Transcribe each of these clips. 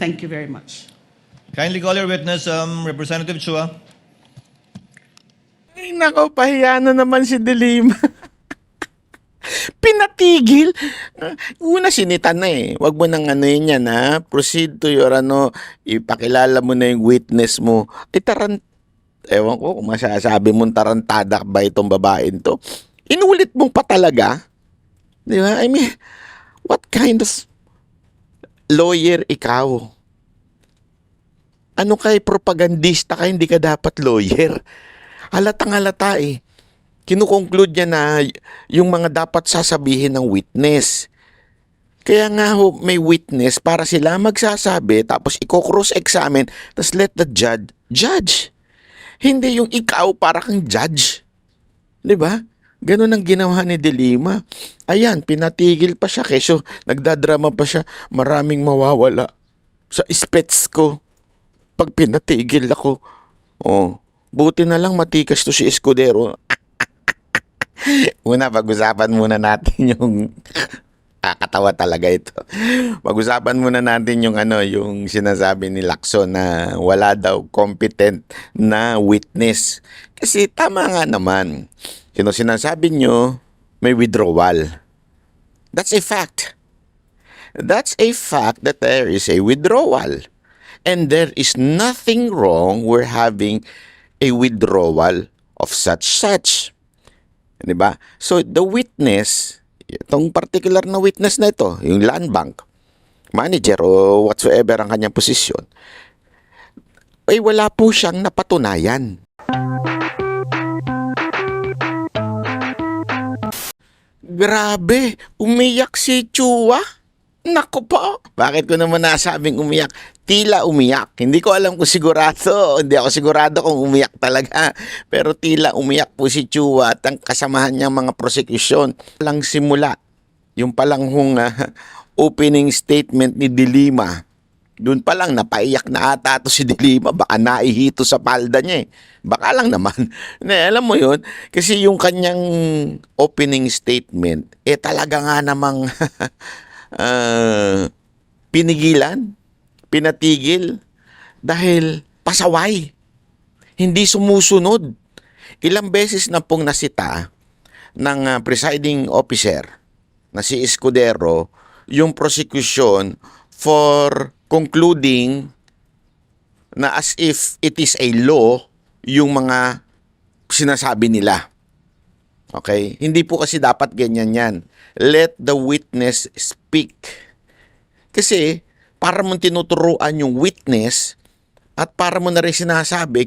Thank you very much. Kindly call your witness, Representative Chua. Ay, nako, pahiya na naman si De Lima. Pinatigil. Una sinitan na eh. Huwag mo nang ano yun yan ha. Proceed to your ipakilala mo na yung witness mo. Ewan ko kung masasabi mong tarantada ba itong babaeng to. Inulit mong pa talaga. Di ba? I mean, what kind of lawyer ikaw? Ano kay propagandista ka, hindi ka dapat lawyer. Halatang halata eh. Kinukonclude niya na yung mga dapat sasabihin ng witness. Kaya nga ho, may witness para sila magsasabi, tapos i-cross-examine, tapos let the judge. Hindi yung ikaw para kang judge. Di ba? Ganun ang ginawa ni De Lima. Ayan, pinatigil pa siya. Keso nagdadrama pa siya. Maraming mawawala sa spets ko pag pinatigil ako. Oh, buti na lang matikas to si Escudero. Una, pag-usapan muna natin yung kakatawa talaga ito. Pag-usapan muna natin yung yung sinasabi ni Lacson na wala daw competent na witness. Kasi tama nga naman. Sinasabi nyo, may withdrawal. That's a fact. That's a fact that there is a withdrawal. And there is nothing wrong with having a withdrawal of such. Diba? So, the witness, itong particular na witness na ito, yung land bank, manager o whatsoever ang kanyang posisyon, ay wala po siyang napatunayan. Grabe, umiyak si Chua. Naku po. Bakit ko naman nasabing umiyak? Tila umiyak. Hindi ko alam kung sigurado. Hindi ako sigurado kung umiyak talaga. Pero tila umiyak po si Chua at ang kasamahan niyang mga prosecution. Lang simula. Yung palang opening statement ni De Lima. Doon pa lang napaiyak na ata to si De Lima. Baka naihito sa palda niya eh. Baka lang naman. Alam mo yun? Kasi yung kanyang opening statement, talaga nga namang pinatigil dahil pasaway. Hindi sumusunod. Ilang beses na pong nasita ng presiding officer na si Escudero yung prosecution for concluding na as if it is a law yung mga sinasabi nila. Okay? Hindi po kasi dapat ganyan yan. Let the witness speak. Kasi, para mo tinuturuan yung witness at para mo na rin sinasabi,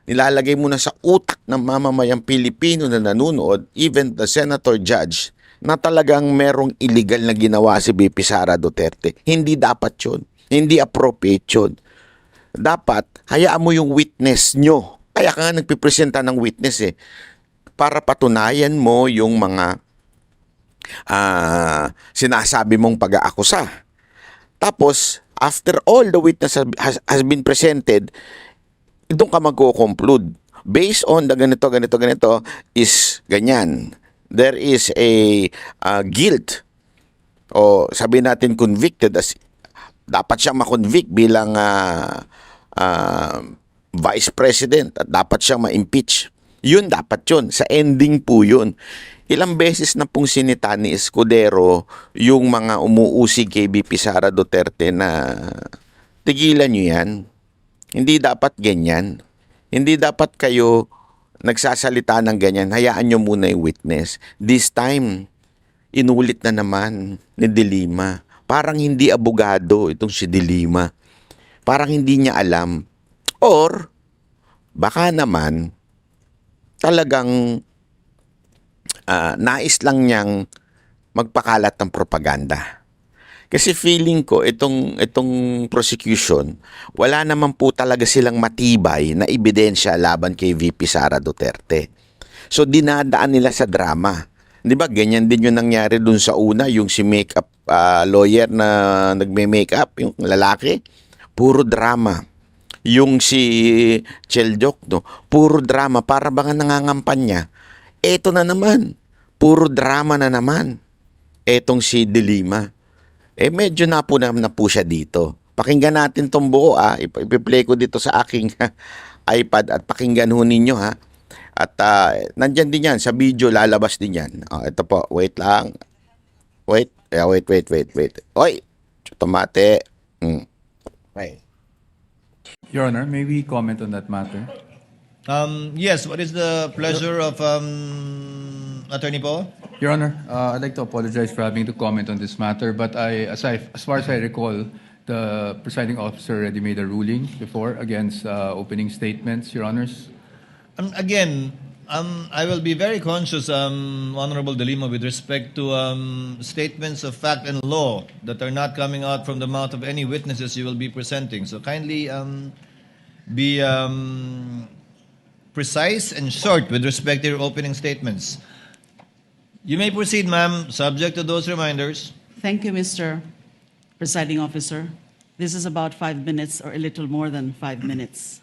nilalagay mo na sa utak ng mamamayang Pilipino na nanonood, even the senator judge, na talagang merong illegal na ginawa si VP Sara Duterte. Hindi dapat yun. Hindi appropriate yun. Dapat, hayaan mo yung witness nyo. Kaya ka nga nagpipresenta ng witness para patunayan mo yung mga sinasabi mong pag-aakusa. Tapos, after all the witness has been presented, doon ka magko-conclude. Based on the ganito is ganyan. There is a guilt o sabihin natin convicted as dapat siyang makonvict bilang vice president at dapat siyang ma-impeach. Yun dapat yun. Sa ending po yun. Ilang beses na pong sinita ni Escudero yung mga umuusig kay VP Sara Duterte na tigilan nyo yan. Hindi dapat ganyan. Hindi dapat kayo nagsasalita ng ganyan. Hayaan nyo muna yung witness. This time, inulit na naman ni De Lima. Parang hindi abogado itong si De Lima. Parang hindi niya alam. Or, baka naman, talagang nais lang niyang magpakalat ng propaganda. Kasi feeling ko, itong prosecution, wala naman po talaga silang matibay na ebidensya laban kay VP Sara Duterte. So, dinadaan nila sa drama. Di ba, ganyan din yung nangyari dun sa una, yung si makeup lawyer na nagme-makeup, yung lalaki, puro drama. Yung si Cheljok, no, puro drama, para bang nangangampanya. Eto na naman, puro drama na naman. Etong si De Lima. Medyo napunam na po siya dito. Pakinggan natin tong buo ipi-play ko dito sa aking iPad at pakinggan ho ninyo ha. At nandyan din yan, sa video lalabas din yan. Ito po, wait lang. Wait. Oy, tomate. Okay. Your Honor, may we comment on that matter? Yes, what is the pleasure of Attorney Paul? Your Honor, I'd like to apologize for having to comment on this matter, but as far as I recall, the presiding officer already made a ruling before against opening statements, Your Honors. Again, I will be very conscious, Honorable De Lima, with respect to statements of fact and law that are not coming out from the mouth of any witnesses you will be presenting. So kindly be precise and short with respect to your opening statements. You may proceed, ma'am, subject to those reminders. Thank you, Mr. Presiding Officer. This is about 5 minutes or a little more than 5 minutes.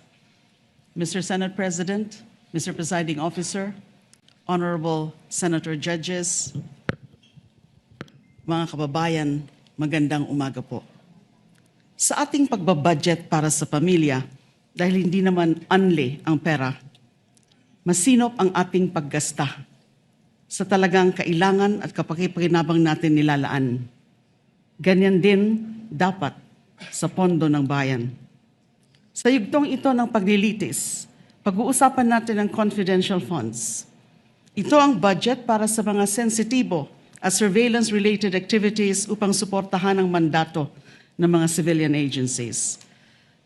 Mr. Senate President, Mr. Presiding Officer, Honorable Senator Judges, mga kababayan, magandang umaga po. Sa ating pagbabudget para sa pamilya, dahil hindi naman unli ang pera, masinop ang ating paggasta sa talagang kailangan at kapakipakinabang natin nilalaan. Ganyan din dapat sa pondo ng bayan. Sa yugtong ito ng paglilitis, pag-uusapan natin ang confidential funds. Ito ang budget para sa mga sensitibo at surveillance-related activities upang suportahan ang mandato ng mga civilian agencies.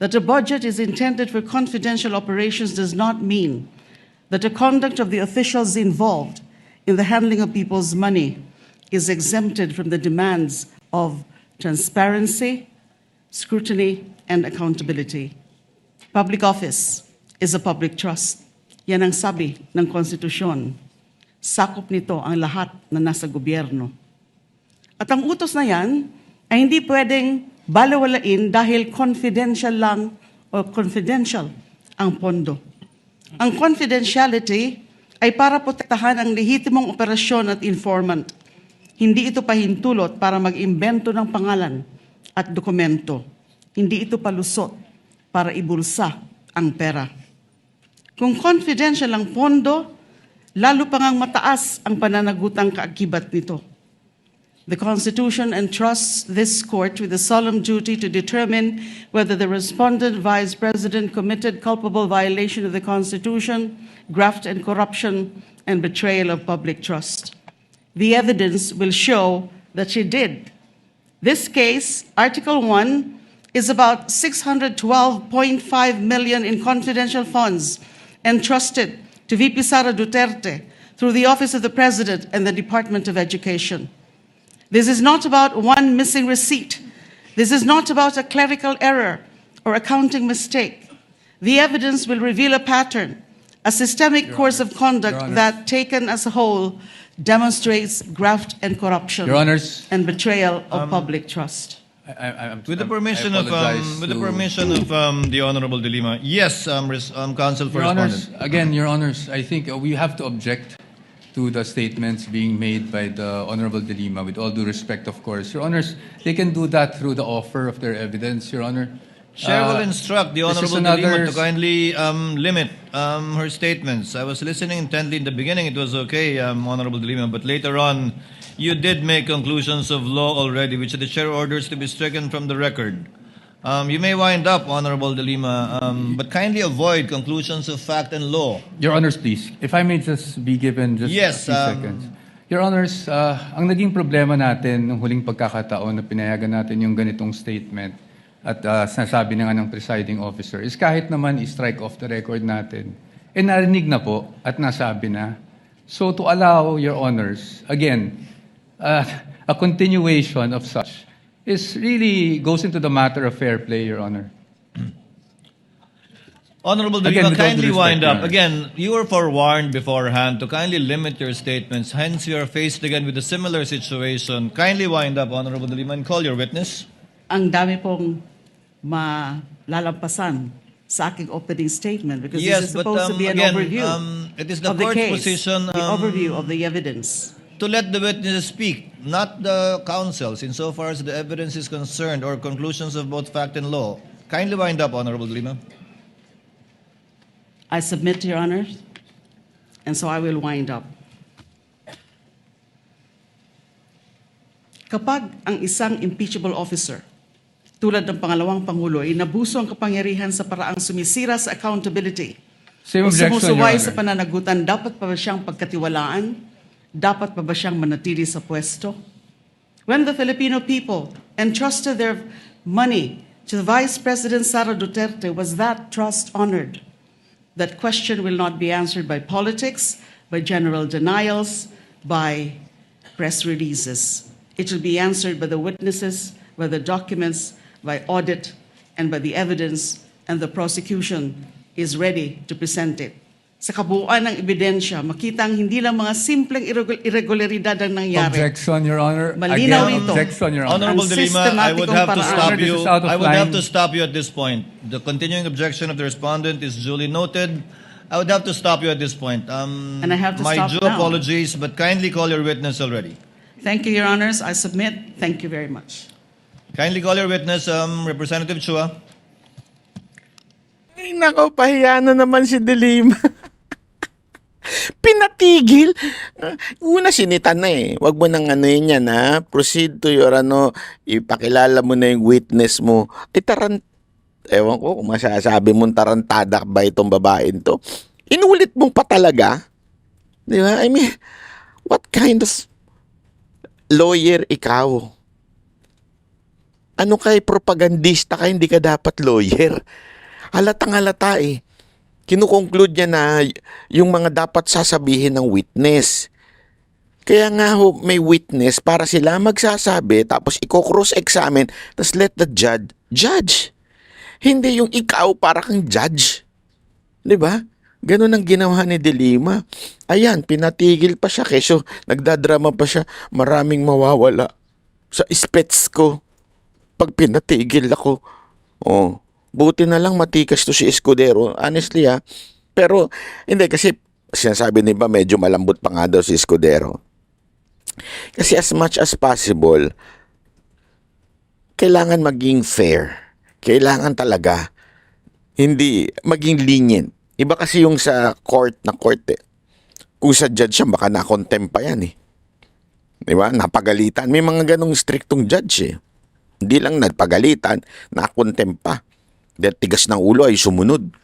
That a budget is intended for confidential operations does not mean that the conduct of the officials involved in the handling of people's money is exempted from the demands of transparency, scrutiny, and accountability. Public office is a public trust. Yan ang sabi ng konstitusyon. Sakop nito ang lahat na nasa gobyerno. At ang utos na yan ay hindi pwedeng balewalain dahil confidential lang o confidential ang pondo. Ang confidentiality ay para protektahan ang lehitimong operasyon at informant. Hindi ito pahintulot para mag-imbento ng pangalan at dokumento. Hindi ito palusot para ibulsa ang pera. Kung confidential ang pondo, lalo pa ngang mataas ang pananagutang kaakibat nito. The Constitution entrusts this court with the solemn duty to determine whether the respondent Vice President committed culpable violation of the Constitution, graft and corruption, and betrayal of public trust. The evidence will show that she did. This case, Article 1, is about 612.5 million in confidential funds entrusted to VP Sara Duterte through the Office of the President and the Department of Education. This is not about one missing receipt. This is not about a clerical error or accounting mistake. The evidence will reveal a pattern, a systemic course of conduct that, taken as a whole, demonstrates graft and corruption Your Honors, and betrayal of public trust. With the permission of the Honorable De Lima, yes, Counsel for Your Honors, Respondent. again, Your Honors, I think we have to object to the statements being made by the Honorable De Lima, with all due respect, of course. Your Honors, they can do that through the offer of their evidence, Your Honor. Chair will instruct the this is Honorable De Lima another- to kindly limit her statements. I was listening intently in the beginning. It was okay, Honorable De Lima, but later on, you did make conclusions of law already, which the chair orders to be stricken from the record. You may wind up, Honorable De Lima, but kindly avoid conclusions of fact and law. Your Honors, please, if I may just be given just Yes, a few seconds. Your Honors, ang naging problema natin nung huling pagkakataon na pinayagan natin yung ganitong statement at sinasabi na nga ng presiding officer is kahit naman i-strike off the record natin, narinig na po at nasabi na. So to allow, Your Honors, again, a continuation of such is really goes into the matter of fair play, Your Honor. Honorable De Again, Lima, with all due kindly respect, wind Your up. Honor. Again, you were forewarned beforehand to kindly limit your statements. Hence, you are faced again with a similar situation. Kindly wind up, Honorable De Lima, and call your witness. Ang dami pong malalampasan sa aking opening statement because Yes, this is but, supposed to be an again, overview it is the of the court's case, position, the overview of the evidence. to let the witnesses speak, not the counsels, insofar as the evidence is concerned or conclusions of both fact and law. Kindly wind up, Honorable De Lima. I submit to your honors, and so I will wind up. Kapag ang isang impeachable officer, tulad ng pangalawang Pangulo, ay nabuso ang kapangyarihan sa paraang sumisira sa accountability Same o objection, Your sumusuway Honor. sa pananagutan, dapat pa ba siyang pagkatiwalaan? Dapat pa ba siyang manatili sa pwesto? When the Filipino people entrusted their money to Vice President Sara Duterte, was that trust honored? That question will not be answered by politics, by general denials, by press releases. It will be answered by the witnesses, by the documents, by audit, and by the evidence, and the prosecution is ready to present it. Sa kabuuan ng ebidensya, makitang hindi lang mga simpleng irregularidad ang nangyari. Objection, Your Honor. Malinaw Again, ito. objection, Your Honor. Honorable Ang De Lima, I would sistematikong have to paraan. stop This you. is out of I would have line. to stop you at this point. The continuing objection of the respondent is duly noted. I would have to stop you at this point. And I have to my stop due now. apologies, but kindly call your witness already. Thank you, Your Honors. I submit. Thank you very much. Kindly call your witness, Representative Chua. Ay, nako, pahiya na naman si De Lima. Pinatigil. Una sinitan na eh. Huwag mo nang ano yun yan ha. Proceed to your ano, ipakilala mo na yung witness mo. Ewan ko kung masasabi mong tarantada ba itong babaeng to. Inulit mo pa talaga. Di ba? I mean, what kind of lawyer ikaw? Ano kay propagandista ka, hindi ka dapat lawyer. Halatang halata eh. Kinukonclude niya na yung mga dapat sasabihin ng witness. Kaya nga ho, may witness para sila magsasabi, tapos i-cross-examine, tapos let the judge. Hindi yung ikaw para kang judge. Di ba? Ganun ang ginawa ni De Lima. Ayan, pinatigil pa siya. Keso, nagdadrama pa siya. Maraming mawawala sa spets ko pag pinatigil ako. Oh, buti na lang matikas to si Escudero. Honestly ha. Pero, hindi kasi sinasabi ni ba medyo malambot pa nga daw si Escudero. Kasi as much as possible, kailangan maging fair. Kailangan talaga hindi maging lenient. Iba kasi yung sa court eh. Kung sa judge siya, baka na-contempt pa yan eh. Di ba? Napagalitan. May mga ganong striktong judge eh. Hindi lang nagpagalitan, na-contempt pa. Dahil tigas ng ulo ay sumunod.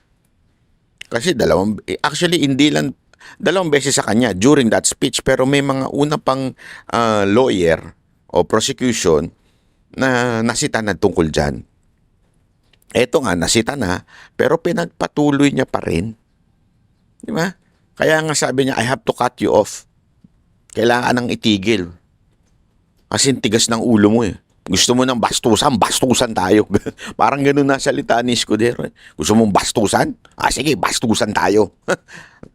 Kasi actually hindi lang, dalawang beses sa kanya during that speech, pero may mga una pang lawyer o prosecution na nasita na tungkol dyan. Eto nga, nasita na, pero pinagpatuloy niya pa rin. Di ba? Kaya nga sabi niya, I have to cut you off. Kailangan nang itigil. Kasi tigas ng ulo mo eh. Gusto mo ng bastusan tayo. Parang ganun na salita ni Escudero. Gusto mong bastusan? Sige, bastusan tayo.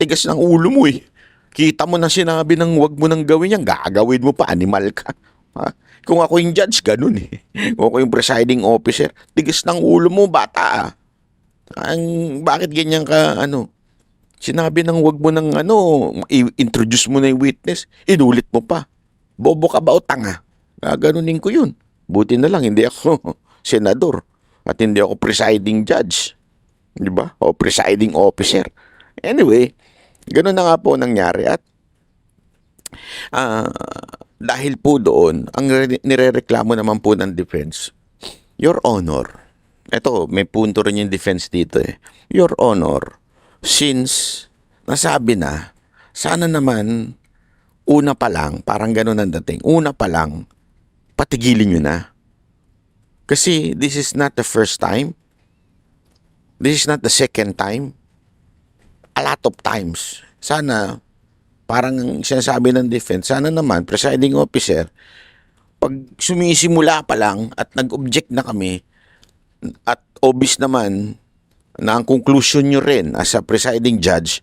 Tigas ng ulo mo eh. Kita mo na sinabi ng wag mo nang gawin yan, gagawin mo pa, animal ka. Kung ako yung judge, ganun eh. Kung ako yung presiding officer, tigas ng ulo mo, bata. Bakit ganyan ka, sinabi ng wag mo nang i-introduce mo na yung witness, inulit mo pa. Bobo ka ba o tanga? Gaganunin ko yun. Buti na lang, hindi ako senador at hindi ako presiding judge. Di ba? O presiding officer. Anyway, ganun na nga po nangyari at dahil po doon, ang nirereklamo naman po ng defense, Your Honor, eto, may punto rin yung defense dito eh. Your Honor, since nasabi na, sana naman, una pa lang, parang ganun ang dating, una pa lang, patigilin nyo na. Kasi this is not the first time. This is not the second time. A lot of times. Sana, parang sinasabi ng defense, sana naman, presiding officer, pag sumisimula pa lang at nag-object na kami, at obvious naman na ang conclusion nyo rin as a presiding judge,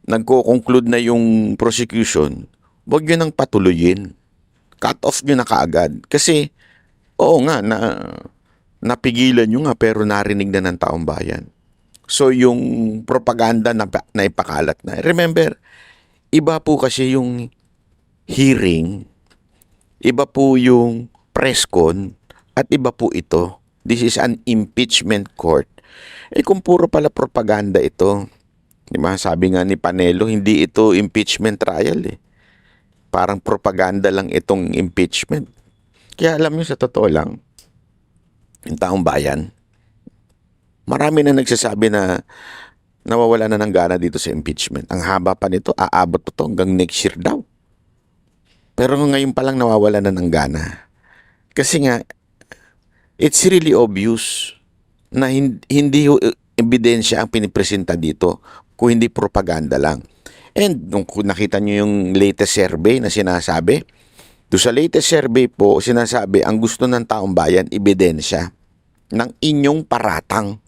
nagko-conclude na yung prosecution, huwag nyo nang patuloyin. Cut off nyo na kaagad. Kasi, oo nga, napigilan nyo nga pero narinig na ng taong bayan. So, yung propaganda na ipakalat na. Remember, iba po kasi yung hearing, iba po yung press con, at iba po ito. This is an impeachment court. Kung puro pala propaganda ito, di ba? Sabi nga ni Panelo, hindi ito impeachment trial eh. Parang propaganda lang itong impeachment. Kaya alam nyo, sa totoo lang, yung taong bayan, marami na nagsasabi na nawawala na ng gana dito sa impeachment. Ang haba pa nito, aabot pa to hanggang next year daw. Pero ngayon pa lang nawawala na ng gana. Kasi nga, it's really obvious na hindi ebidensya ang pinipresenta dito kung hindi propaganda lang. And nung nakita nyo yung latest survey na sinasabi, doon sa latest survey po, sinasabi, ang gusto ng taong bayan, ebidensya ng inyong paratang.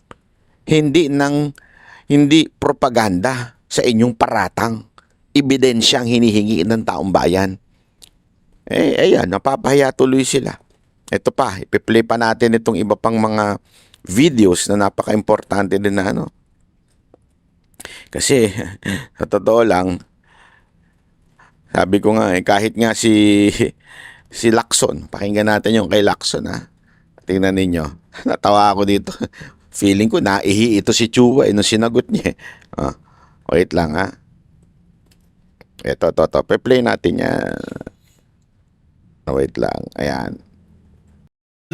Hindi propaganda sa inyong paratang. Ebidensya ang hinihingi ng taong bayan. Ayan, napapahiya tuloy sila. Ito pa, ipi-play pa natin itong iba pang mga videos na napaka-importante din na ano. Kasi, sa totoo lang, sabi ko nga kahit nga si Lacson, pakinggan natin yung kay Lacson ha. Tingnan ninyo. Natawa ako dito. Feeling ko naihi ito si Chua nung sinagot niya. Wait lang ha. Ito. Pe-play natin yan. Wait lang. Ayan.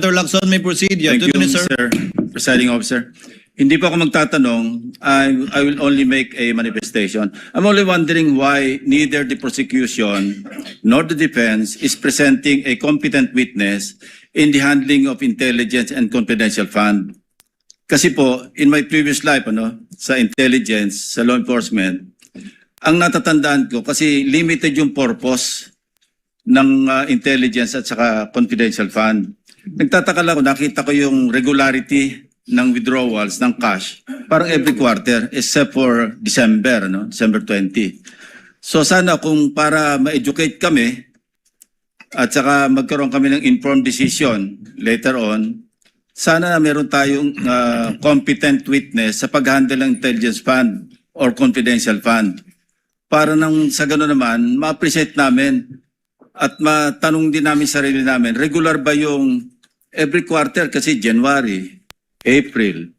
Senator Lacson, may proceed. You have Thank 2 you, minutes, sir. Mr. Presiding Officer. Hindi po ako magtatanong. I will only make a manifestation. I'm only wondering why neither the prosecution nor the defense is presenting a competent witness in the handling of intelligence and confidential fund. Kasi po, in my previous life, sa intelligence, sa law enforcement, ang natatandaan ko, kasi limited yung purpose ng intelligence at saka confidential fund. Nagtataka lang ako, nakita ko yung regularity ng withdrawals ng cash parang every quarter except for December, December 20. So sana kung para ma-educate kami at saka magkaroon kami ng informed decision later on, sana meron tayong competent witness sa pag-handle ng intelligence fund or confidential fund. Para nang sa gano'n naman, ma-appreciate namin at matanong din namin sarili namin, regular ba yung every quarter kasi January, April,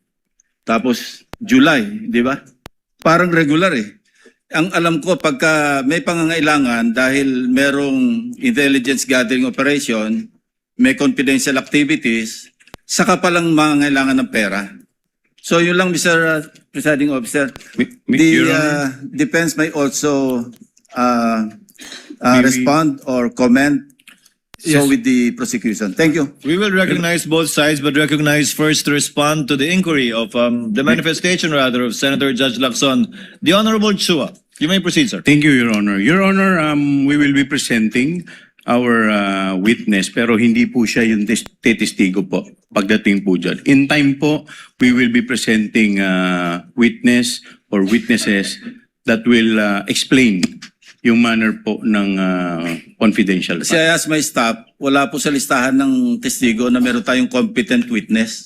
tapos July, di ba? Parang regular eh. Ang alam ko, pagka may pangangailangan dahil merong intelligence gathering operation, may confidential activities, saka palang mangangailangan ng pera. So yun lang, Mr. Presiding Officer. The defense may also respond or comment. So with the prosecution. Thank you. We will recognize both sides, but recognize first to respond to the inquiry of the manifestation, rather, of Senator Judge Lacson. The Honorable Chua. You may proceed, sir. Thank you, Your Honor. Your Honor, we will be presenting our witness, pero hindi po siya yung testigo po pagdating po dyan. In time po, we will be presenting witness or witnesses that will explain yung manner po ng confidential Kasi I asked my staff, wala po sa listahan ng testigo na meron tayong competent witness.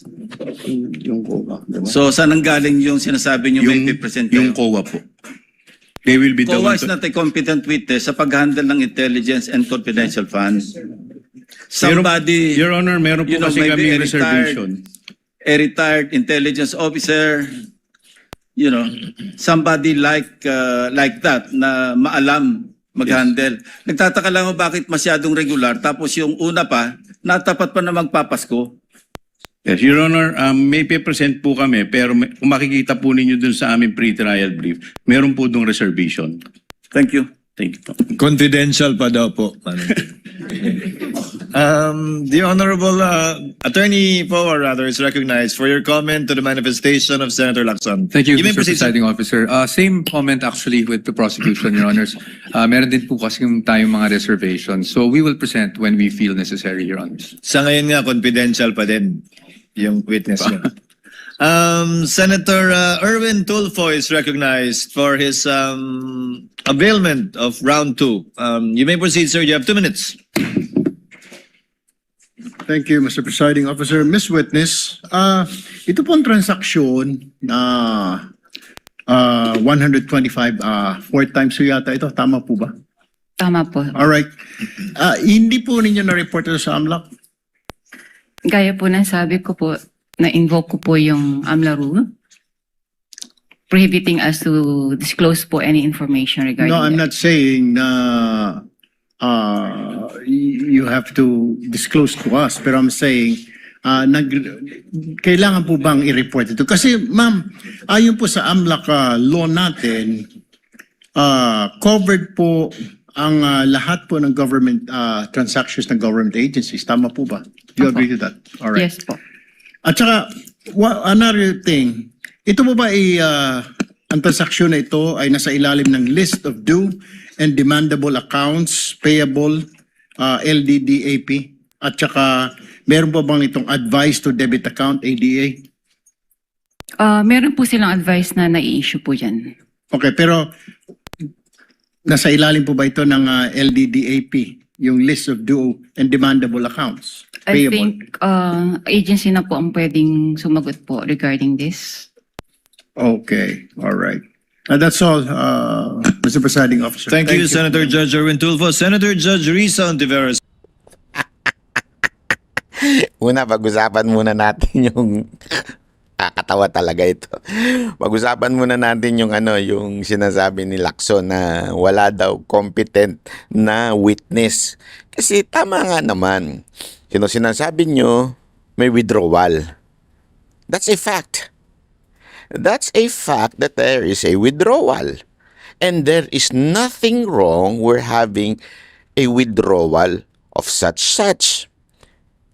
Yung COA, diba? So saan ang galing yung sinasabi niyo may present Yung kayo? COA po. They will be the COA one is not a competent witness sa pag-handle ng intelligence and confidential funds. Somebody, Your Honor, meron po kasi maybe kami reservation. a retired intelligence officer, somebody like that na maalam mag-handle. Nagtataka lang ako bakit masyadong regular tapos yung una pa, natapat pa na magpapasko. Yes, Your Honor, may present po kami, pero kung makikita po ninyo dun sa aming pre-trial brief, meron po dong reservation. Thank you. Thank you po. Confidential pa daw po. The Honorable Attorney Power, rather, is recognized for your comment to the manifestation of Senator Lacson. Thank you, You may Mr. proceed, sir. Presiding Officer. Same comment actually with the prosecution, Your Honors. Meron din po kasi tayong mga reservations. So we will present when we feel necessary, Your Honors. Sa ngayon nga, confidential pa din yung witness niya. Senator Erwin Tulfo is recognized for his availment of round 2. You may proceed, sir. You have 2 minutes. Thank you, Mr. Presiding Officer. Miss Witness, ito pong transaksyon na 125, 4 times po yata ito. Tama po ba? Tama po. Alright. Hindi po ninyo na-report ito sa AMLAC? Gaya po ng sabi ko po, na-invoke ko po yung AMLA rule, prohibiting us to disclose po any information regarding No, I'm that. not saying na you have to disclose to us, pero I'm saying kailangan po bang i-report ito? Kasi ma'am, ayon po sa AMLAC law natin, covered po ang lahat po ng government transactions ng government agencies. Tama po ba? Do you Opo. agree to that? All right. Yes po. At saka, another thing, ito po ba ang transaksyon na ito ay nasa ilalim ng list of due and demandable accounts, payable, LDDAP, at saka meron po bang itong advice to debit account, ADA? Meron po silang advice na nai-issue po dyan. Okay, pero nasa ilalim po ba ito ng LDDAP, yung list of due and demandable accounts? I think agency na po ang pwedeng sumagot po regarding this. Okay, all right. That's all, Mr. Presiding Officer. Thank you, Senator Judge Erwin Tulfo. Senator Judge Risa Ontiveros. Una, pag-usapan muna natin yung kakatawa talaga ito. Pag-usapan muna natin yung yung sinasabi ni Lacson na wala daw competent na witness. Kasi tama nga naman. Sinasabi nyo may withdrawal. That's a fact. That's a fact that there is a withdrawal. And there is nothing wrong with having a withdrawal of such.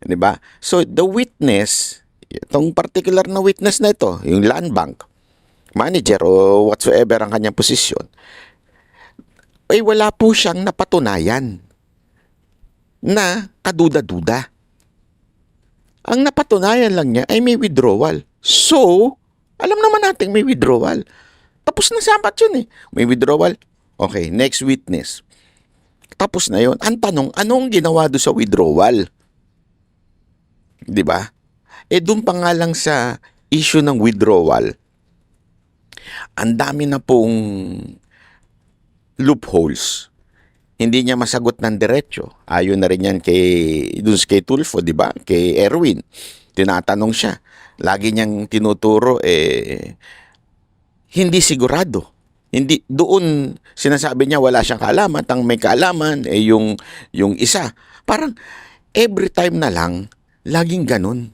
Diba? So the witness, itong particular na witness na ito, yung land bank manager o whatsoever ang kanyang posisyon, ay wala po siyang napatunayan na kaduda-duda. Ang napatunayan lang niya ay may withdrawal. So, alam naman natin may withdrawal. Tapos na sapat yun eh. May withdrawal. Okay, next witness. Tapos na yun. Ang tanong, anong ginawa doon sa withdrawal? Di ba? Doon pa nga lang sa issue ng withdrawal, ang dami na pong loopholes. Hindi niya masagot ng diretso. Ayon na rin yan kay Tulfo, di ba? Kay Erwin. Tinatanong siya. Lagi niyang tinuturo, hindi sigurado. Hindi, doon sinasabi niya wala siyang kaalaman. Ang may kaalaman, yung isa. Parang every time na lang, laging ganun.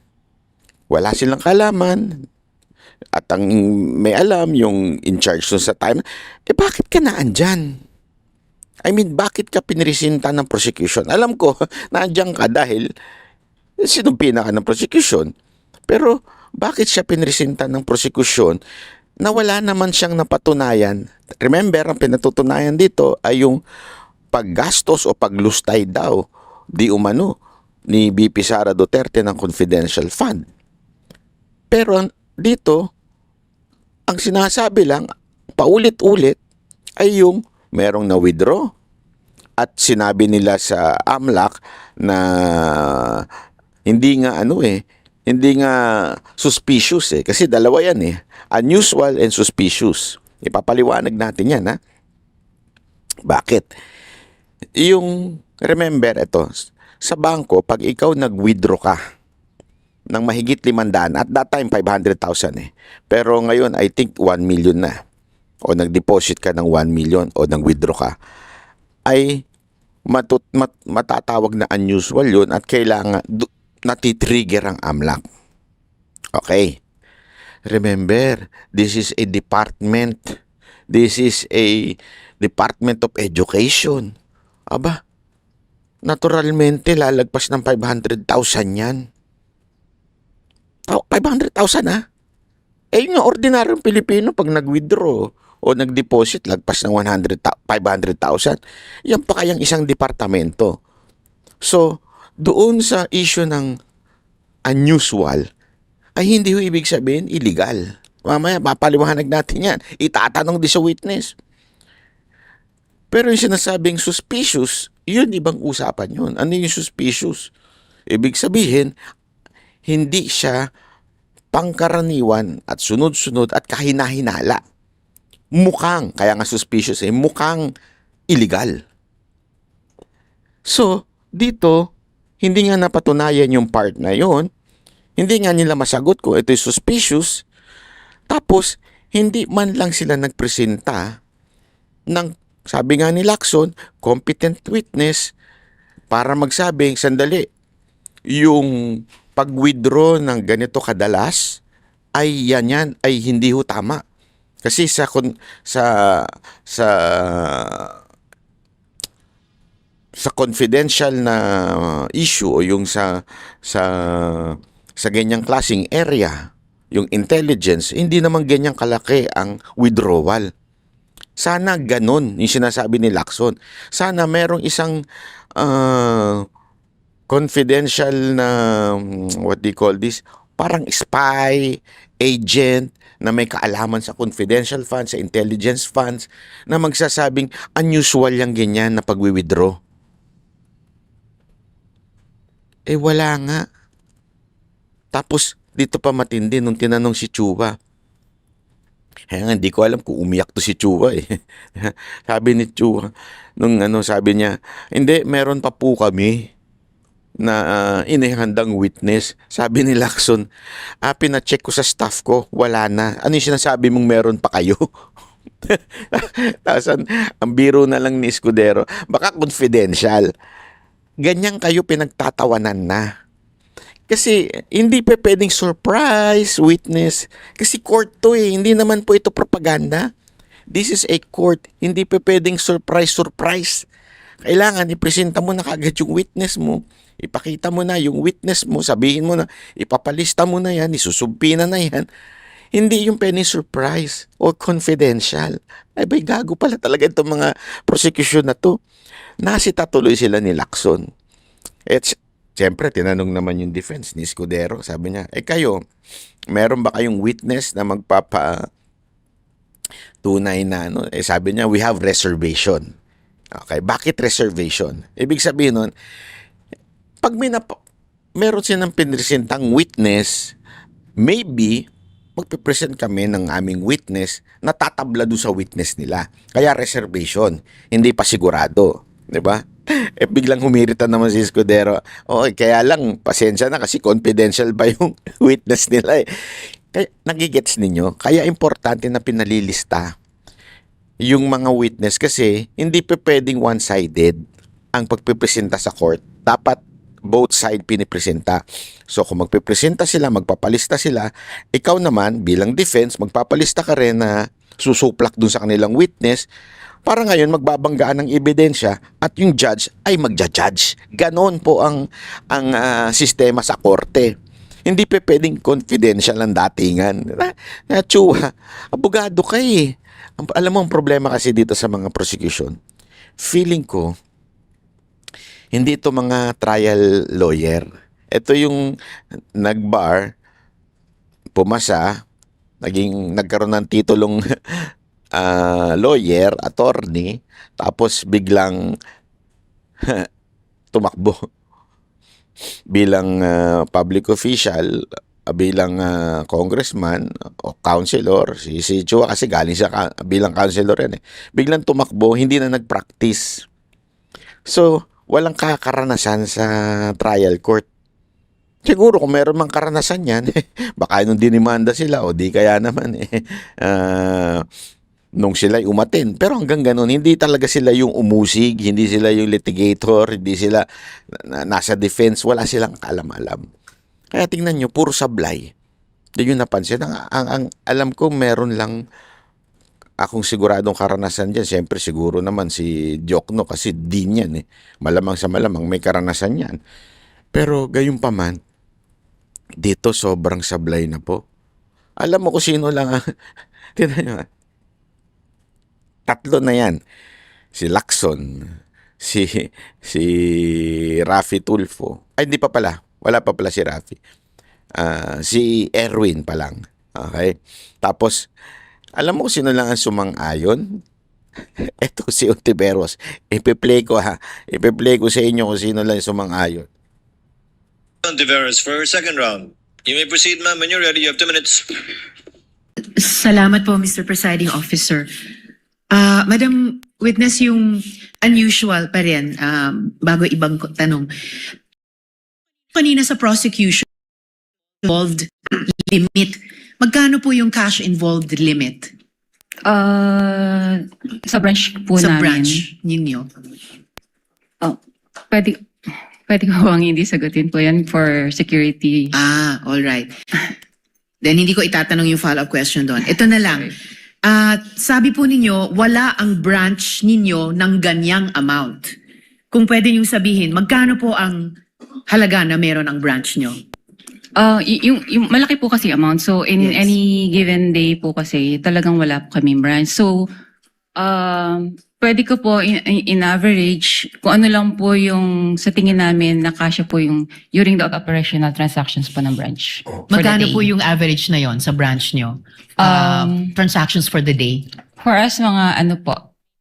Wala silang kaalaman. At ang may alam, yung in charge sa time, bakit ka naandyan? I mean, bakit ka pinresinta ng prosecution? Alam ko, naandyan ka dahil sinumpina ka ng prosecution. Pero, bakit siya pinresinta ng prosecution na wala naman siyang napatunayan? Remember, ang pinatutunayan dito ay yung paggastos o paglustay daw di umano ni BP Sara Duterte ng confidential fund. Pero dito, ang sinasabi lang, paulit-ulit, ay yung merong na-withdraw. At sinabi nila sa AMLAC na hindi nga hindi nga suspicious eh. Kasi dalawa yan eh. Unusual and suspicious. Ipapaliwanag natin yan ha. Bakit? Remember ito, sa bangko, pag ikaw nag-withdraw ka ng mahigit 500, at that time 500,000 eh. Pero ngayon, I think 1 million na. O nag-deposit ka ng 1 million o nag-withdraw ka, ay matatawag na unusual yun at kailangan natitrigger ang AMLAC. Okay. Remember, this is a department. This is a Department of Education. Aba, naturalmente lalagpas ng 500,000 yan. 500,000 ha? Yung ordinaryong Pilipino pag nag-withdraw o nag-deposit, lagpas ng 500,000. Yan pa kayang isang departamento. So, doon sa issue ng unusual, ay hindi ho ibig sabihin illegal. Mamaya, papaliwanag natin yan. Itatanong din sa witness. Pero yung sinasabing suspicious, yun ibang usapan yun. Ano yung suspicious? Ibig sabihin, hindi siya pangkaraniwan at sunod-sunod at kahinahinala mukhang, kaya nga suspicious mukhang illegal. So, dito, hindi nga napatunayan yung part na yon. Hindi nga nila masagot kung ito'y suspicious. Tapos, hindi man lang sila nagpresenta ng, sabi nga ni Lacson, competent witness para magsabi, sandali, yung pag-withdraw ng ganito kadalas, ay yan ay hindi ho tama. Kasi sa confidential na issue o yung sa ganyang klaseng area, yung intelligence, hindi naman ganyang kalaki ang withdrawal. Sana ganun yung sinasabi ni Lacson. Sana merong isang confidential na what do you call this? Parang spy, agent na may kaalaman sa confidential funds, sa intelligence funds, na magsasabing unusual yung ganyan na pag-withdraw. Wala nga. Tapos, dito pa matindi nung tinanong si Chua. Kaya nga, hindi ko alam kung umiyak to si Chua Sabi ni Chua, sabi niya, hindi, meron pa po kami na inihandang witness. Sabi ni Lacson, pina-check ko sa staff ko, wala na. Ano yung sinasabi mong meron pa kayo? Tapos ang biro na lang ni Escudero, baka confidential. Ganyan kayo pinagtatawanan na. Kasi hindi pa pwedeng surprise witness. Kasi court to hindi naman po ito propaganda. This is a court. Hindi pa pwedeng surprise. Kailangan ipresenta mo na kagad yung witness mo. Ipakita mo na yung witness mo. Sabihin mo na, ipapalista mo na yan, isusubpina na yan. Hindi yung pwedeng surprise o confidential. Ay bay, gago pala talaga itong mga prosecution na to. Nasita tuloy sila ni Lacson. Siyempre, tinanong naman yung defense ni Escudero. Sabi niya, kayo, meron ba kayong witness na tunay na sabi niya, we have reservation. Okay, bakit reservation? Ibig sabihin nun, pag meron silang pinresentang witness, maybe, magpipresent kami ng aming witness na tatabla doon sa witness nila. Kaya reservation, hindi pa sigurado. Diba? Biglang humiritan naman si Escudero. Kaya lang, pasensya na kasi confidential pa yung witness nila Kaya, nagigets ninyo? Kaya importante na pinalilista yung mga witness kasi hindi pa pwedeng one-sided ang pagpipresenta sa court. Dapat both side pinipresenta. So kung magpipresenta sila, magpapalista sila, ikaw naman bilang defense, magpapalista ka rin na susuplak dun sa kanilang witness para ngayon magbabanggaan ng ebidensya at yung judge ay magja-judge. Ganon po ang sistema sa korte. Hindi pa pwedeng confidential ang datingan. Chua, abogado ka Alam mo ang problema kasi dito sa mga prosecution, feeling ko, hindi ito mga trial lawyer. Ito yung nag-bar, pumasa, nagkaroon ng titulong lawyer, attorney, tapos biglang tumakbo bilang public official, bilang congressman o councilor, si Chua kasi galing siya bilang councilor yan biglang tumakbo, hindi na nag-practice. So, walang kakaranasan sa trial court. Siguro kung meron mang karanasan yan, baka nung dinimanda sila o di kaya naman nung sila'y umatin. Pero hanggang ganun, hindi talaga sila yung umusig, hindi sila yung litigator, hindi sila nasa defense, wala silang kaalam-alam. Kaya tingnan nyo, puro sablay. Hindi nyo napansin. Ang alam ko, meron lang akong siguradong karanasan dyan. Siyempre, siguro naman si Diokno kasi din yan Malamang sa malamang may karanasan yan. Pero gayon pa man, dito sobrang sablay na po. Alam mo kung sino lang tingnan nyo, tatlo na yan. Si Lacson, si Raffy Tulfo. Ay, hindi pa pala. Wala pa pala si Raffy. Si Erwin pa lang. Okay? Tapos, alam mo kung sino lang ang sumang-ayon? Ito si Ontiveros. Ipi-play ko sa inyo kung sino lang sumang-ayon. Ontiveros for second round. You may proceed, ma'am. When you're ready, you have 2 minutes. Salamat po, Mr. Presiding Officer. Madam Witness, yung unusual pa rin, bago ibang tanong. Kanina sa prosecution, involved limit. Magkano po yung cash involved limit Sa branch po sa namin. branch ninyo? Oh, pwede ko bang hindi sagutin po yan for security? All right. Then hindi ko itatanong yung follow-up question doon. Ito na lang. Sabi po ninyo, wala ang branch ninyo ng ganyang amount. Kung pwede nyo sabihin, magkano po ang halaga na meron ang branch nyo? Yung malaki po kasi amount. So, in Yes. any given day po kasi, talagang wala po kami branch. So, pwede ko po in average, kung ano lang po yung sa tingin namin na kasya po yung during the operational transactions po ng branch. for the Magkano day. po yung average na yon sa branch nyo? Transactions for the day? For us, mga ano po,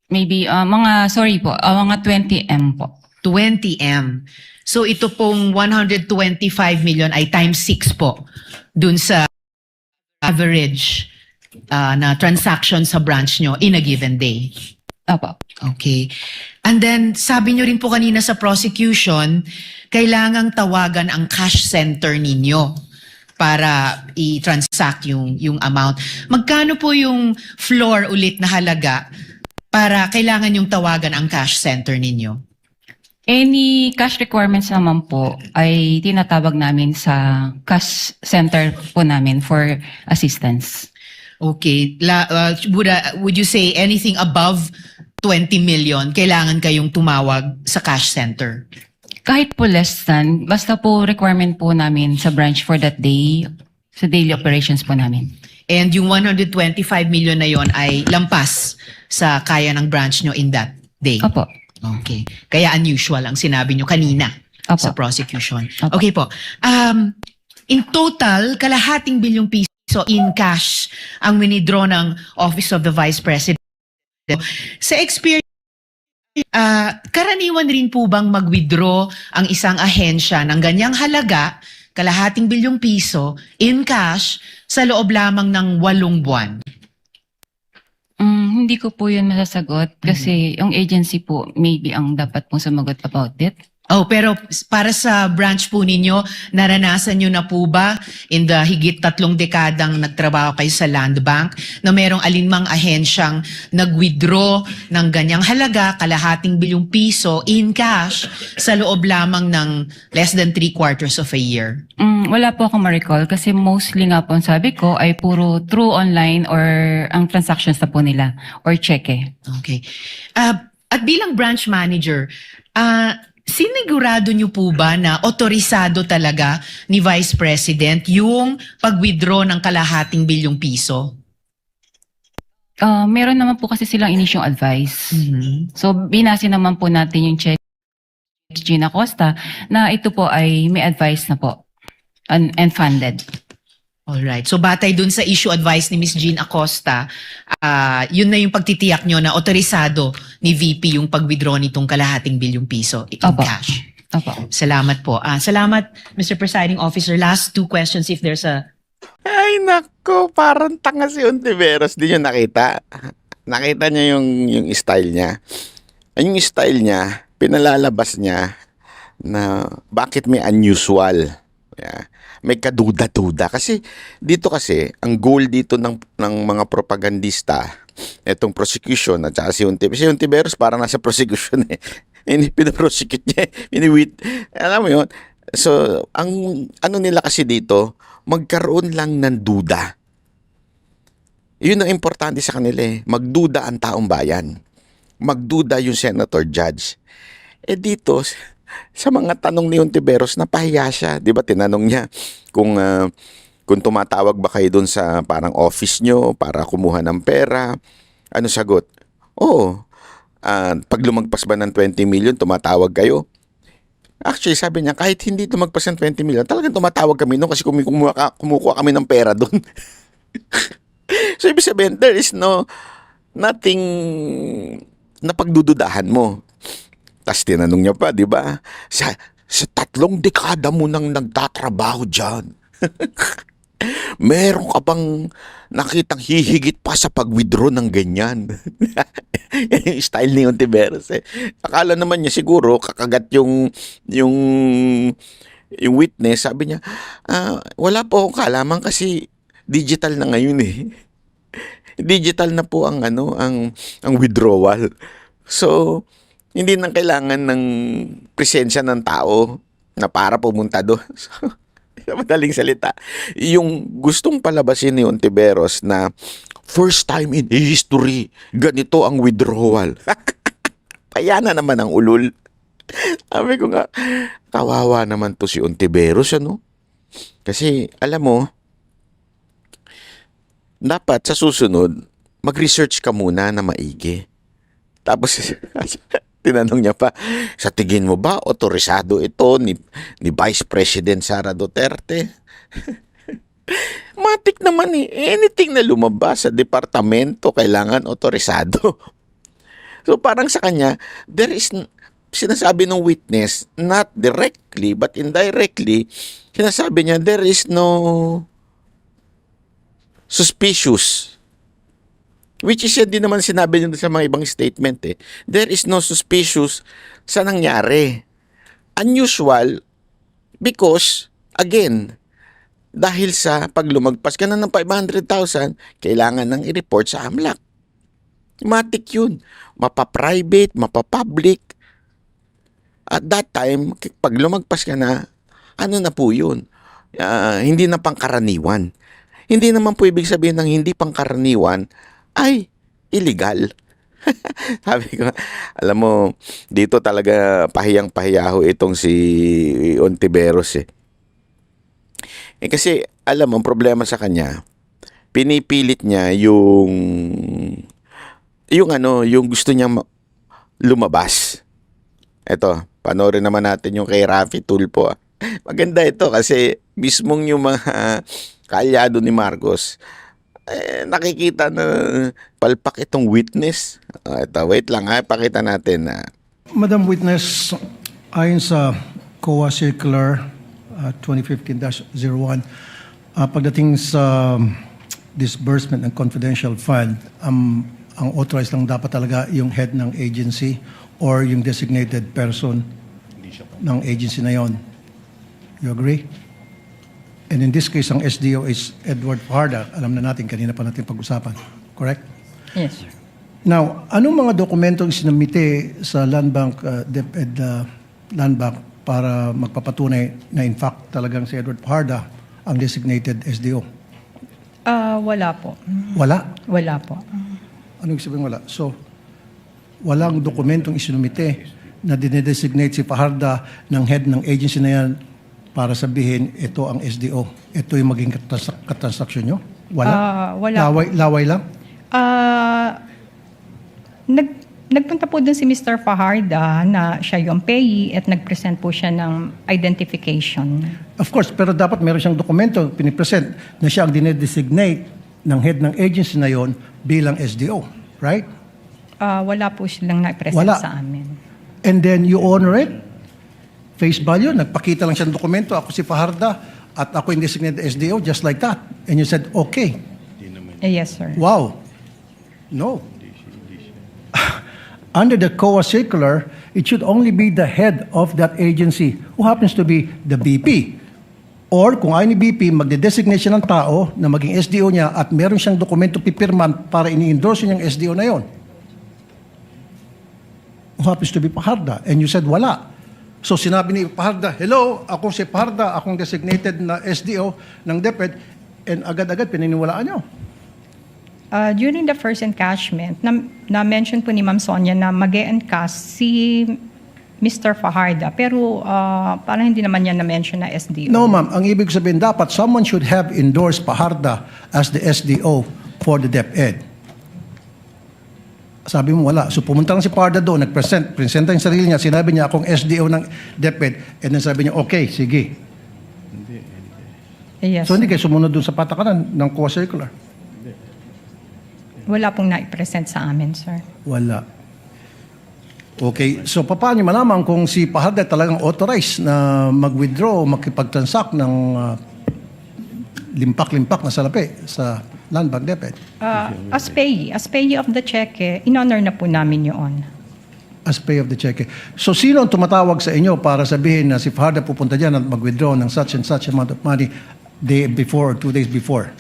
maybe, mga 20M po. 20M. So ito pong 125 million ay times 6 po dun sa average na transaction sa branch nyo in a given day. Opo. Okay. And then, sabi nyo rin po kanina sa prosecution, kailangang tawagan ang cash center ninyo para i-transact yung amount. Magkano po yung floor ulit na halaga para kailangan yung tawagan ang cash center ninyo? Any cash requirements naman po ay tinatawag namin sa cash center po namin for assistance. Okay. Would you say anything above 20 million, kailangan kayong tumawag sa cash center? Kahit po less than, basta po requirement po namin sa branch for that day, sa daily operations po namin. And yung 125 million na yon ay lampas sa kaya ng branch nyo in that day? Opo. Okay. Kaya unusual ang sinabi nyo kanina Opo. sa prosecution. Opo. Okay po. In total, kalahating bilyong piso in cash ang winidraw ng Office of the Vice President. Sa experience, karaniwan rin po bang mag-withdraw ang isang ahensya ng ganyang halaga, kalahating bilyong piso, in cash, sa loob lamang ng 8 buwan? Hindi ko po yun masasagot kasi yung agency po maybe ang dapat pong sumagot about it. Oh, pero para sa branch po ninyo, naranasan nyo na po ba in the higit 3 dekadang nagtrabaho kayo sa Land Bank na merong alinmang ahensyang nag-withdraw ng ganyang halaga, kalahating bilyong piso in cash sa loob lamang ng less than 3/4 of a year? Wala po akong ma-recall kasi mostly nga po ang sabi ko ay puro through online or ang transactions na po nila or cheque. Okay. At bilang branch manager, sinigurado niyo po ba na otorisado talaga ni Vice President yung pag-withdraw ng kalahating bilyong piso? Meron naman po kasi silang inisyong advice. So binase naman po natin yung check Gina Costa na ito po ay may advice na po and funded. Alright. So batay dun sa issue advice ni Ms. Jean Acosta, yun na yung pagtitiyak nyo na otorisado ni VP yung pag-withdraw nitong kalahating bilyong piso in Opo. cash. Opo. Salamat po. Salamat, Mr. Presiding Officer. Last 2 questions if there's a... Ay, nako, parang tanga si Ontiveros. Di nyo nakita? Nakita niya yung style niya. Yung style niya, pinalalabas niya na bakit may unusual. Yeah. May kaduda-duda. Kasi dito kasi, ang goal dito ng mga propagandista, itong prosecution at saka si Ontiveros parang nasa prosecution eh. Pinaprosecute niya. Alam mo yun? So, ang ano nila kasi dito, magkaroon lang ng duda. Yun ang importante sa kanila eh. Magduda ang taong bayan. Magduda yung senator judge. Eh dito, sa mga tanong ni Ontiveros, napahiya siya. Di ba tinanong niya kung tumatawag ba kayo dun sa parang office nyo para kumuha ng pera. Ano sagot? Oo. Pag lumagpas ba ng 20 million, tumatawag kayo? Actually, sabi niya, kahit hindi lumagpas ng 20 million, talagang tumatawag kami nun kasi kumukuha kami ng pera dun. So, ibig sabihin, there is nothing na pagdududahan mo. Tapos tinanong niya pa, di ba? Sa 3 dekada mo nang nagtatrabaho dyan. Meron ka bang nakitang hihigit pa sa pag-withdraw ng ganyan? Yan yung style ni Ontiveros eh. Akala naman niya siguro kakagat yung witness. Sabi niya, wala po akong kaalaman kasi digital na ngayon eh. Digital na po ang ang withdrawal. So, hindi nang kailangan ng presensya ng tao na para pumunta doon. So, sa madaling salita, yung gustong palabasin ni Ontiveros na first time in history, ganito ang withdrawal. Kaya na naman ang ulul. Sabi ko nga, kawawa naman to si Ontiveros, ano? Kasi, alam mo, dapat sa susunod, mag-research ka muna na maigi. Tapos, tinanong niya pa, sa tingin mo ba, otorisado ito ni Vice President Sara Duterte? Matik naman eh. Anything na lumabas sa departamento, kailangan otorisado. So parang sa kanya, there is, sinasabi ng witness, not directly, but indirectly, sinasabi niya, there is no suspicious. Which is hindi naman sinabi niya sa mga ibang statement eh. There is no suspicious sa nangyari. Unusual because, again, dahil sa paglumagpas ka na ng 500,000, kailangan nang i-report sa AMLAC. Matik yun. Mapa-private, mapa-public. At that time, pag lumagpas ka na, ano na po yun? Hindi na pangkaraniwan. Hindi naman po ibig sabihin ng hindi pangkaraniwan ay illegal. Sabi ko, alam mo, dito talaga pahiyang-pahiyaho itong si Ontiveros eh. Kasi, alam mo, ang problema sa kanya, pinipilit niya yung gusto niyang lumabas. Eto, panoorin naman natin yung kay Raffy Tulfo. Maganda ito kasi mismong yung mga kaalyado ni Marcos, nakikita na palpak itong witness. Ito, wait lang pakita natin na. Madam Witness, ayon sa COA Circular 2015-01, pagdating sa disbursement ng confidential fund, ang authorized lang dapat talaga yung head ng agency or yung designated person ng agency na yon. You agree? And in this case, ang SDO is Edward Fajarda. Alam na natin, kanina pa natin pag-usapan. Correct? Yes, sir. Now, anong mga dokumentong sinamite sa Land Bank, DepEd Land Bank para magpapatunay na in fact talagang si Edward Fajarda ang designated SDO? Wala po. Wala? Wala po. Anong sabihin wala? So, walang dokumentong isinumite na dinedesignate si Fajarda ng head ng agency na yan para sabihin, ito ang SDO. Ito yung maging katransaksyon nyo? Wala? Wala. Laway lang? Nagpunta po dun si Mr. Fajarda na siya yung payee at nag-present po siya ng identification. Of course, pero dapat meron siyang dokumento pinipresent na siya ang dinedesignate ng head ng agency na yon bilang SDO. Right? Wala po silang na-present Wala. sa amin. And then you honor it? Face value? Nagpakita lang siya ng dokumento, ako si Fajarda at ako yung designated SDO, just like that. And you said, okay. Yes, sir. Wow. No. Under the COA circular, it should only be the head of that agency who happens to be the BP. Or kung ayaw ni BP, magde-designate siya ng tao na maging SDO niya at meron siyang dokumento pipirman para ini-endorse niyang SDO na yon. Who happens to be Fajarda. And you said, wala. So sinabi ni Fajarda, hello, ako si Fajarda, akong designated na SDO ng DepEd, and agad-agad pininiwalaan niyo. During the first encashment, na-mention po ni Ma'am Sonia na mag-e-encash si Mr. Fajarda, pero parang hindi naman niya na-mention na SDO. No, ma'am. Ang ibig sabihin, dapat someone should have endorsed Fajarda as the SDO for the DepEd. Sabi mo, wala. So pumunta lang si Fajarda doon, presenta yung sarili niya, sinabi niya akong SDO ng DepEd, and then sabi niya, okay, sige. Yes. So hindi kayo sumunod doon sa patakaran ng COA circular? Wala pong na-present sa amin, sir. Wala. Okay, so paano niyo malaman kung si Fajarda talagang authorized na mag-withdraw o makipag-transact ng limpak-limpak na salapi sa Land Bank DepEd. As payee of the check, in-honor na po namin yun. As pay of the check. So sino ang tumatawag sa inyo para sabihin na si Fajardo pupunta dyan at mag-withdraw ng such and such amount of money day before or 2 days before?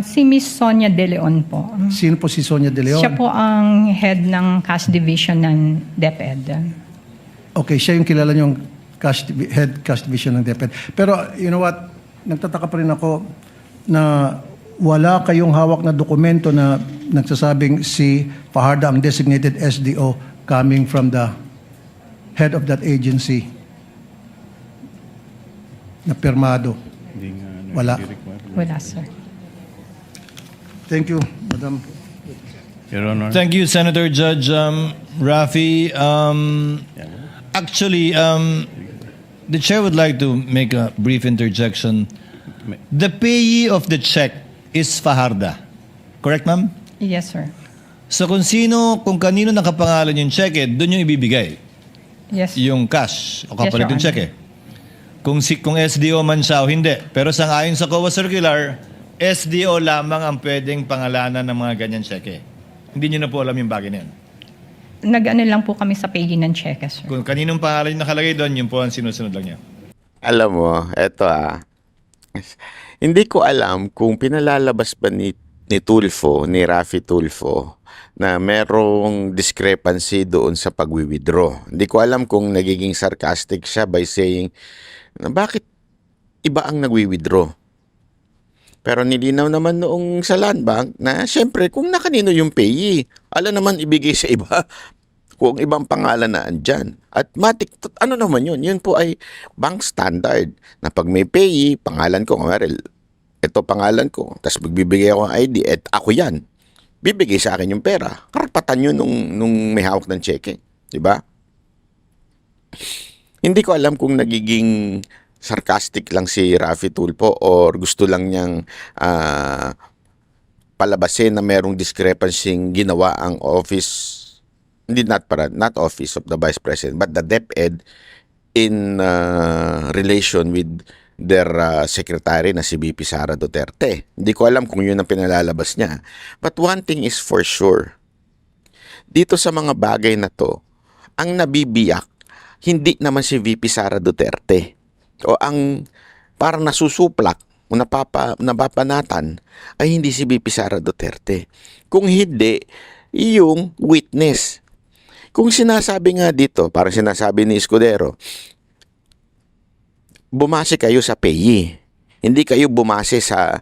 Si Miss Sonia De Leon po. Sino po si Sonia De Leon? Siya po ang head ng cash division ng DepEd. Okay, siya yung kilala niyong head cash division ng DepEd. Pero you know what, nagtataka pa rin ako na wala kayong hawak na dokumento na nagsasabing si Fajardo ang designated SDO coming from the head of that agency na pirmado. Wala. Wala, sir. Thank you, Madam. Your Honor. Thank you, Senator Judge Rafi. Actually, the chair would like to make a brief interjection. The payee of the check is Fajarda. Correct, ma'am? Yes, sir. So kung kanino nakapangalan yung cheque, doon yung ibibigay. Yes. Yung cash o kapalit Yes, yung Your cheque. Kung SDO man siya o hindi. Pero sangayon sa COA Circular, SDO lamang ang pwedeng pangalanan ng mga ganyan cheque. Hindi nyo na po alam yung bagay na yan. Nag-ano lang po kami sa payee ng check, sir. Kung kaninong pangalan yung nakalagay doon, yun po ang sinusunod lang niya. Alam mo, eto hindi ko alam kung pinalalabas ba ni Tulfo, ni Rafi Tulfo, na merong discrepancy doon sa pag-withdraw. Hindi ko alam kung nagiging sarcastic siya by saying, na bakit iba ang nag-withdraw? Pero nilinaw naman noong sa Land Bank na syempre kung nakanino yung payee, ala naman ibigay sa iba kung ibang pangalan na andyan. At ano naman yun? Yun po ay bank standard na pag may payee, pangalan ko, ito pangalan ko, tapos magbibigay ako ng ID, at ako yan. Bibigay sa akin yung pera. Karapatan yun nung may hawak ng cheque. Diba? Hindi ko alam kung nagiging sarcastic lang si Rafi Tulfo or gusto lang niyang palabasin na merong discrepancy ginawa ang office, not office of the Vice President, but the DepEd in relation with their secretary na si VP Sara Duterte. Hindi ko alam kung yun ang pinalalabas niya. But one thing is for sure, dito sa mga bagay na to, ang nabibiyak, hindi naman si VP Sara Duterte. O ang parang nasusuplak o napapanatan ay hindi si VP Sara Duterte. Kung hindi, yung witness. Kung sinasabi nga dito, parang sinasabi ni Escudero, bumase kayo sa payee. Hindi kayo bumase sa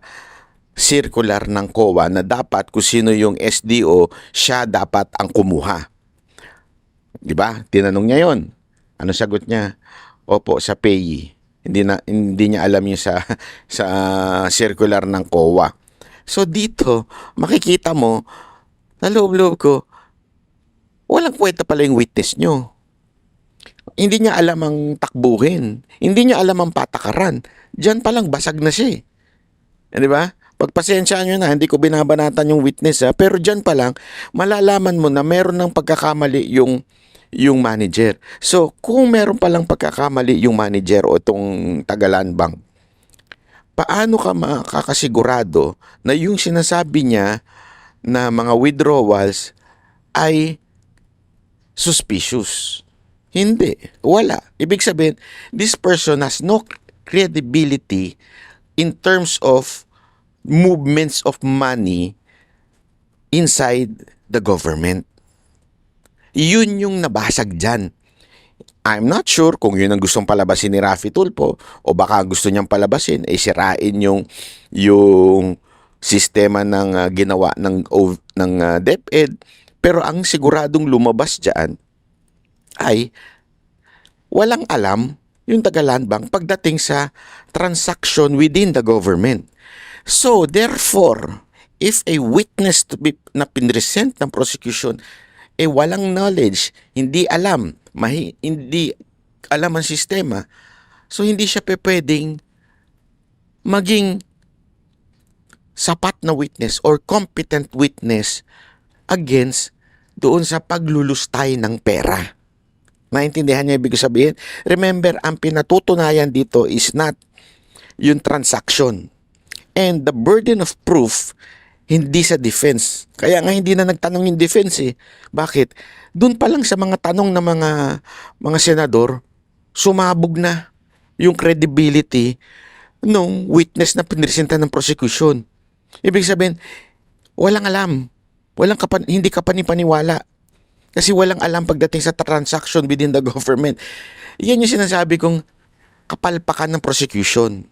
circular ng COA na dapat kung sino yung SDO, siya dapat ang kumuha. Diba? Tinanong niya yon. Ano sagot niya? Opo, sa payee. Hindi niya alam yung sa circular ng COA. So dito, makikita mo, na loob-loob ko, walang kwenta pala yung witness nyo. Hindi niya alam ang takbuhin. Hindi niya alam ang patakaran. Diyan pa lang basag na siya. Di ba? Pagpasensyaan nyo na, hindi ko binabanatan yung witness. Pero diyan pa lang, malalaman mo na meron ng pagkakamali yung manager. So, kung meron palang pagkakamali yung manager o itong Tagalan Bank, paano ka makakasigurado na yung sinasabi niya na mga withdrawals ay suspicious? Hindi. Wala. Ibig sabihin, this person has no credibility in terms of movements of money inside the government. Yun yung nabasag dyan. I'm not sure kung yun ang gustong palabasin ni Rafi Tulfo o baka gusto niyang palabasin ay sirain yung sistema ng ginawa ng DepEd. Pero ang siguradong lumabas dyan ay walang alam yung Tagalan Bank pagdating sa transaction within the government. So, therefore, if a witness na pinresent ng prosecution walang knowledge, hindi alam ang sistema, so hindi siya pwedeng maging sapat na witness or competent witness against doon sa paglulustay ng pera. Naintindihan niya ibig sabihin? Remember, ang pinatutunayan dito is not yung transaction. And the burden of proof, hindi sa defense. Kaya nga hindi na nagtanong yung defense eh. Bakit? Doon pa lang sa mga tanong ng mga senador, sumabog na yung credibility nung witness na pinresenta ng prosecution. Ibig sabihin, walang alam. Hindi ka panipaniwala. Kasi walang alam pagdating sa transaction within the government. Yan yung sinasabi kong kapalpakan ng prosecution.